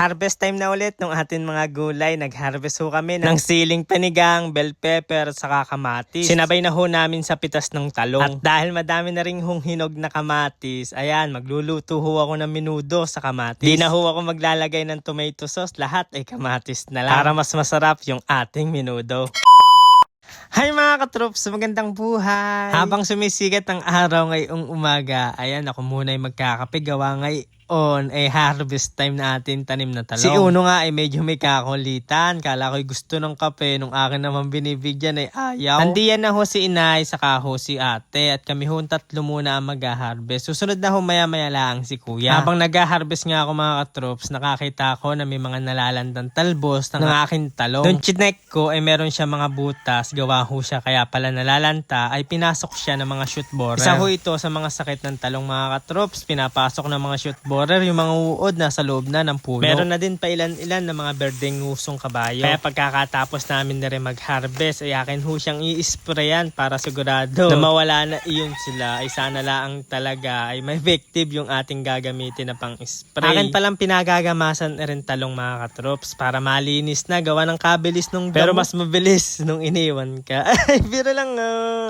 Harvest time na ulit ng ating mga gulay. Nag-harvest ho kami ng siling panigang, bell pepper, saka kamatis. Sinabay na ho namin sa pitas ng talong. At dahil madami na rin hong hinog na kamatis, ayan, magluluto ho ako ng menudo sa kamatis. Di na ho ako maglalagay ng tomato sauce, lahat ay kamatis na lang. Para mas masarap yung ating menudo. Hi mga katroops, magandang buhay! Habang sumisikat ang araw ngayong umaga, ayan ako muna ay magkakape gawa ngayon ay harvest time na ating tanim na talong. Si Uno nga ay medyo may kakulitan. Kala ko'y gusto ng kape nung akin naman binibigyan ay ayaw. Nandiyan na ho si inay saka ho si ate at kami ho tatlo muna ang mag-harvest. Susunod na ho maya-maya lang si kuya. Habang nag-harvest nga ako mga katroops, nakakita ko na may mga nalalandang talbos ng aking talong. Doon chinek ko ay meron siya mga butas, gawa ho siya kaya pala nalalanta ay pinasok siya ng mga shoot borer. Isa ho ito sa mga sakit ng talong mga katroops, pinapasok ng mga shoot borer yung mga uod na sa loob na ng puno. Meron na din pa ilan-ilan na mga berdeng ngusong kabayo. Kaya pagkakatapos namin na rin mag-harvest ay akin ho siyang i-sprayan para sigurado na mawala na iyon sila. Ay sana lang talaga ay may effective yung ating gagamitin na pang-spray. Akin palang pinagagamasan rin talong mga katroops para malinis na gawa ng kabilis nung pero mas mabilis nung iniwan ka. Ay, biro lang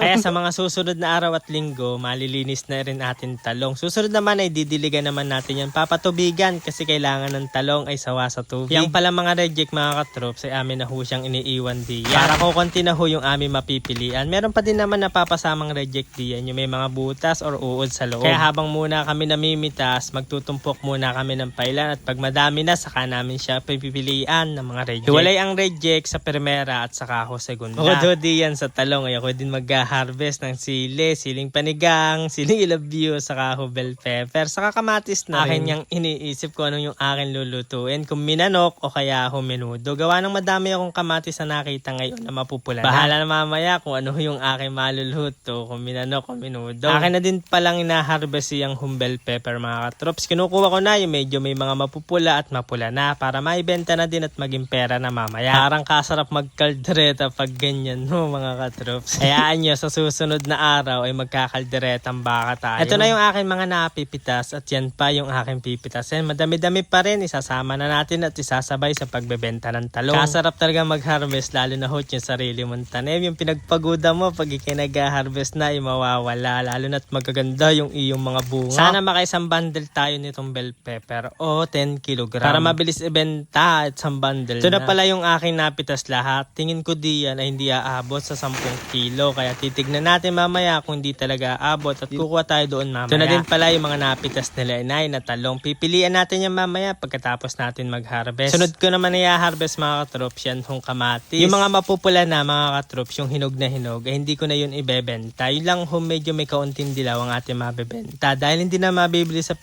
Kaya sa mga susunod na araw at linggo, malilinis na rin ating talong. Susunod naman ay didiligan naman natin yan. Papatubigan kasi kailangan ng talong ay sawa sa tubig. Yang pala mga reject mga katroops ay amin na ho siyang iniiwan diyan. Para kukunti na ho yung aming mapipilian. Meron pa din naman napapasamang reject diyan. Yung may mga butas or uod sa loob. Kaya habang muna kami namimitas, magtutumpok muna kami ng pailan at pag madami na, saka namin siya pipilian ng mga reject. Hiwalay ang reject sa primera at saka ho segunda. Bukod diyan sa talong ay ako din mag-harvest ng sili, siling panigang, siling ilabyo, saka ho bell pepper, saka kamatis na akin yung iniisip ko anong yung akin lulutuin. Kung minanok o kaya ho menudo. Gawa ng madami akong kamatis na nakita ngayon na mapupula na. Bahala na mamaya kung ano yung aking maluluto. Kung minanok o menudo. Akin na din palang ina-harvest yung bell pepper mga katroops. Kinukuha ko na yung medyo may mga mapupula at mapula na para maibenta na din at maging pera na mamaya. Parang kasarap magkaldereta pag ganyan no mga katroops. Hayaan nyo sa susunod na araw ay magkakalderetang baka tayo. Ito na yung aking mga napipitas at yan pa yung aking pipitasin. Madami-dami pa rin. Isasama na natin at isasabay sa pagbebenta ng talong. Kasarap talaga mag-harvest lalo na hot yung sarili mong tanim. Yung pinagpaguda mo pag ikinag-harvest na ay mawawala. Lalo na't magaganda yung iyong mga bunga. Sana makaisang bundle tayo nitong bell pepper o 10 kilogram. Para mabilis ibenta at isang bundle. Ito na pala yung aking napitas lahat. Tingin ko diyan ay hindi aabot sa 10 kilo. Kaya titignan natin mamaya kung hindi talaga aabot at kukuha tayo doon mamaya. Ito na din pala yung mga napitas nila inay na talong. Pipilian natin yan mamaya pagkatapos natin mag-harvest. Sunod ko naman na i-harvest mga katroops yan hong kamatis. Yung mga mapupula na mga katroops, yung hinog na hinog, eh, hindi ko na yun ibebenta. Yun lang hong medyo may kaunting dilaw ang ating mabebenta. Dahil hindi na mabibili sa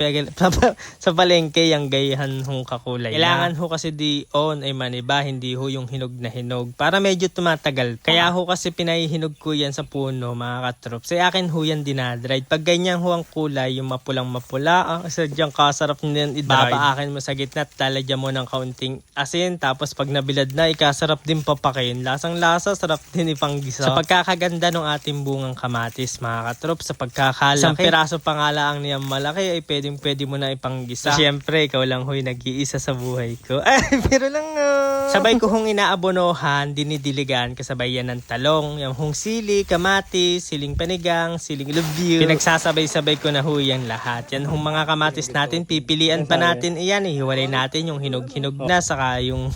sa palengke yung gayahan hong kakulay. Kailangan ho kasi di on ay maniba, hindi ho yung hinog na hinog. Para medyo tumatagal pa. Kaya ho kasi pinahihinog ko yan sa puno mga katroops. Sa akin ho yan dinadried. Pag ganyan ho ang kulay, yung mapulang mapula, sadyang kasarap niyan i-dry. Babaakin mo sa gitna at lalagyan mo ng kaunting asin. Tapos pag nabilad na, ikasarap din papakin. Lasang-lasa, sarap din ipanggisa. Sa pagkakaganda ng ating bungang kamatis mga katroops, sa pagkakalaki. Isang piraso pa nga lang niyang malaki ay pwede mo na ipanggisa. Siyempre, ikaw lang ho'y nag-iisa sa buhay ko. Ay, pero lang sabay ko hong inaabonohan, dinidiligan, kasabay yan ng talong. Yung hong sili, kamatis, siling panigang, siling ilabyo. Pinagsasabay-sabay ko na ho yan lahat. Yan hong mga kamatis natin, pipilian pa natin iyan. Hiwalay natin yung hinog-hinog na, saka yung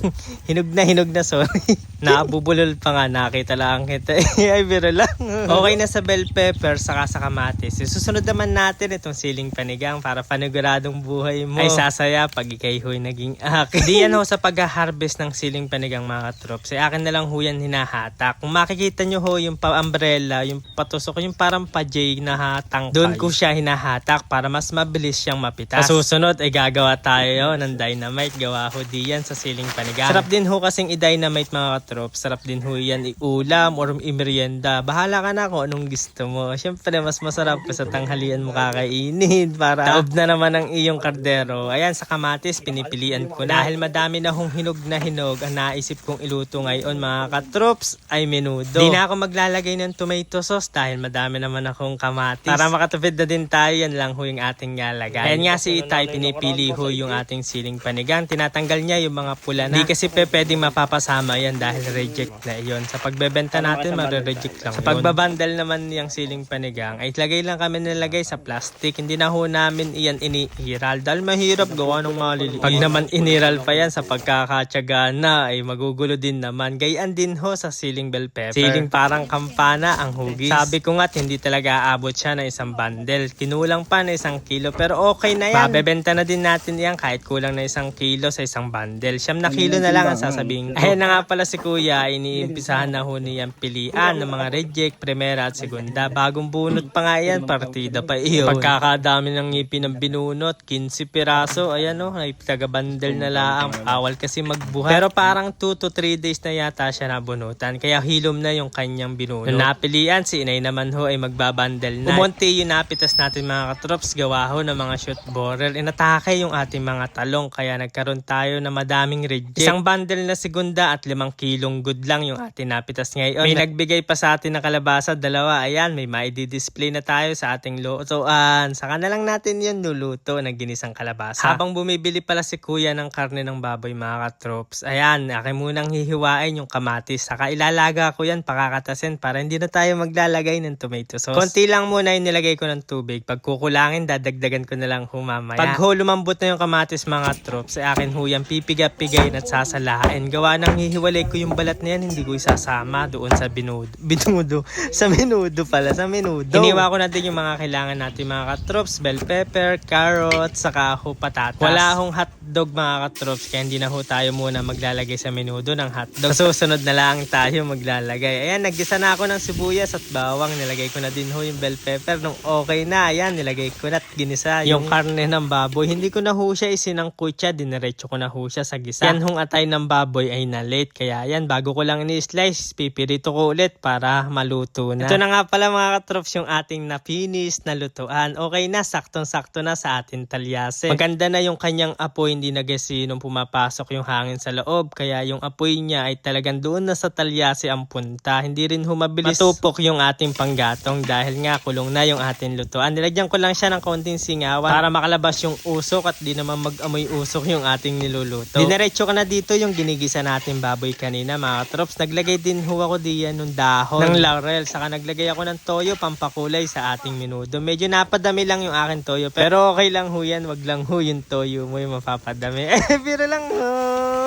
hinog na sorry. Naabubulol pa nga, nakita lang kita. Ay, pero lang. Okay na sa bell pepper, saka sa kamatis. Susunod naman natin itong siling panigang para paniguradong buhay mo ay sasaya pag ikay ho'y naging akin. Di yan ho sa pag-harvest ng siling panigang mga katroops. Ay akin na lang ho yan hinahatak. Kung makikita nyo ho yung pa-umbrella, yung patusok, yung parang pa-J na hatang doon ko siya hinahatak para mas mabilis siyang mapitas. Sa susunod ay gagawa tayo ng dynamite. Gawa ho diyan sa siling panigang. Sarap din ho kasing i-dynamite mga katroops. Sarap din ho yan i-ulam or i-merienda. Bahala ka na kung anong gusto mo. Siyempre mas masarap pa sa tanghalian mo kakainin para taob na naman ang iyong kardero. Ayan sa kamatis pinipilian ko na. Dahil madami na hong hinog na hinog ang naisip kong iluto ngayon mga katroops ay menudo. Di na ako maglalagay ng tomato sauce dahil madami naman akong kamatis. Para makatupid na din tayo, yan lang ho yung ating nalagay. Ayan nga si Itay, pinipili ho yung ating siling panigang. Tinatanggal niya yung mga pula na. Di kasi pwedeng mapapasama yan dahil reject na yun. Sa pagbebenta natin, mare-reject lang sa pagbabandal naman yung siling panigang, ay lagay lang kami nilagay sa plastic. Hindi na ho namin iyan iniiral dahil mahirap gawa ng maliliit. Pag naman iniral pa yan sa pagkakatsaga na, ay magugulo din naman. Gayaan din ho sa siling bell pepper. Siling parang kampana ang hugis. Sabi ko nga't hindi talaga aabot siya na isang bundle. Kinulang pa na 1 kilo pero okay na yan. Babebenta na din natin yan kahit kulang na 1 kilo sa isang bundle. 9 na kilo na lang ang sasabihin ko. Ayan na nga pala si Kuya, iniimpisahan na ho niyang pilian ng mga reject, primera at segunda. Bagong bunot pa nga yan, partida pa iyon. Pagkakadami ng ngipin ng binunot, 15 piraso, ayan o, ay taga-bundle na lang. Awal kasi magbuhat. Pero parang 2 to 3 days na yata siya nabunutan, kaya hilom na yung kanyang binunot. Nung napilian, si Inay naman ho ay magbabundle na. Umunti yung napitas natin mga katrops, gawa ho ng mga shoot borer. Inatake yung ating mga talong, kaya nagkaroon tayo na madaming reject. Isang bundle na segunda at 5 kilong good lang yung ating napitas ngayon. May nagbigay pa sa atin na kalabasa, 2. Ayan, may maidi-display na tayo sa ating lutuan. Saka na lang natin yun luluto ng ginisang kalabasa. Habang bumibili pala si Kuya ng karne ng baboy mga katrops, ayan, akin munang hihiwain yung kamatis. Saka ilalaga ko yan, pakakatasin para hindi na tayo maglalagay ng tomato sauce. Konti lang muna yung nilagay ko ng tubig. Pag kukulangin, dadagdagan ko na lang humamaya. Pag ho lumambot na yung kamatis mga katrops, ay akin ho yan pipiga-pigayin at sasalahain. Gawa ng hihiwalay ko yung balat na yan, hindi ko isasama doon sa binudo. Sa menudo pala, sa menudo. Iniwa ko na din yung mga kailangan natin mga katrops, bell pepper, carrot, saka ho patatas. Wala hong hotdog mga katrops, kaya hindi na ho tayo muna maglalagay sa menudo ng hotdog. Sa susunod na lang tayo maglalagay. Ayan, naggisa na ako ng sibuyas at bawang. Nilagay ko na din ho yung bell pepper. Nung okay na, ayan, nilagay ko na at ginisa yung karne ng baboy. Hindi ko na ho siya isinangkutsa, diniretso ko na ho siya sa gisa. Yan hong atay ng baboy ay na late, kaya yan, bago ko lang ni-slice, pipirito ko ulit para maluto na. Ito na nga pala mga katrops yung ating na-finish na lutuan. Okay na, saktong-sakto na sa ating talyase. Maganda na yung kanyang apoy, hindi na kasi nung pumapasok yung hangin sa loob, kaya yung apoy niya ay talagang doon na sa talyase ang punta. Hindi rin humabilis matupok yung ating panggatong dahil nga kulong na yung ating lutuan. Nilagyan ko lang siya ng kaunting singawan para makalabas yung usok at di naman mag-amoy usok yung ating niluluto. Dinerecho ka na dito yung ginigisa natin baboy kanina mga katrops. Naglagay din ho ako diyan ng dahon ng laurel, saka naglagay ako ng toyo pampakulay sa ating menudo. Medyo napadami lang yung akin toyo pero okay lang ho yan, wag lang ho yung toyo mo yung mapapadami. Pero lang ho.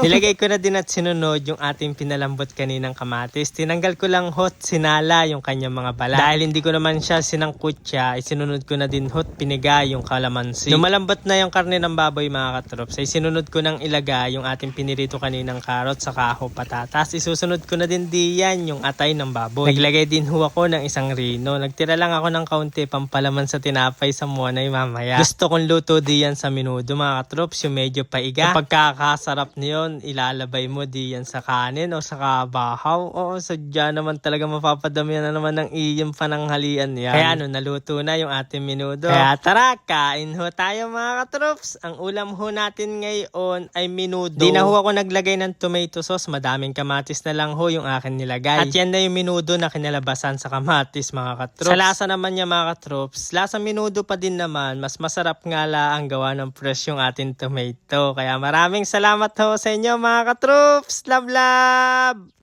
Nilagay ko na din at sinunod yung ating pinalambot kaninang kamatis. Tinanggal ko lang hot sinala yung kanyang mga balat. Dahil hindi ko naman siya sinangkutsa, isinunod ko na din hot piniga yung kalamansi. Lumalambot na yung karne ng baboy mga katrops, ay sinunod ko nang ilagay yung ating pinirito kaninang karot sa kaho patatas. Isusunod ko na din diyan yung atay ng baboy. Naglagay din ho ako ng isang rino. Nagtira lang ako ng kaunti pampalaman sa tinapay sa monay mamaya. Gusto kong luto diyan sa menudo mga katrops, yung medyo paiga. Kapag kakasarap niyon, ilalabay mo diyan sa kanin o sa kabahaw. Oo, sadya naman talaga mapapadami na naman ng iyong pananghalian yan. Kaya naluto na yung ating menudo. Kaya tara, kain ho tayo mga katrops. Ang ulam ho natin ngayon ay menudo. Di na ho ako naglagay ng tomato sauce. Madaming kamatis na lang ho yung akin nilagay. At yan na yung menudo na kinalabasan sa kamatis mga katrops. Sa lasa naman niya mga katrops, lasa menudo pa din naman. Mas masarap nga la ang gawa ng fresh yung ating tomato. Kaya maraming salamat ho sa inyo mga katrops. Love, love!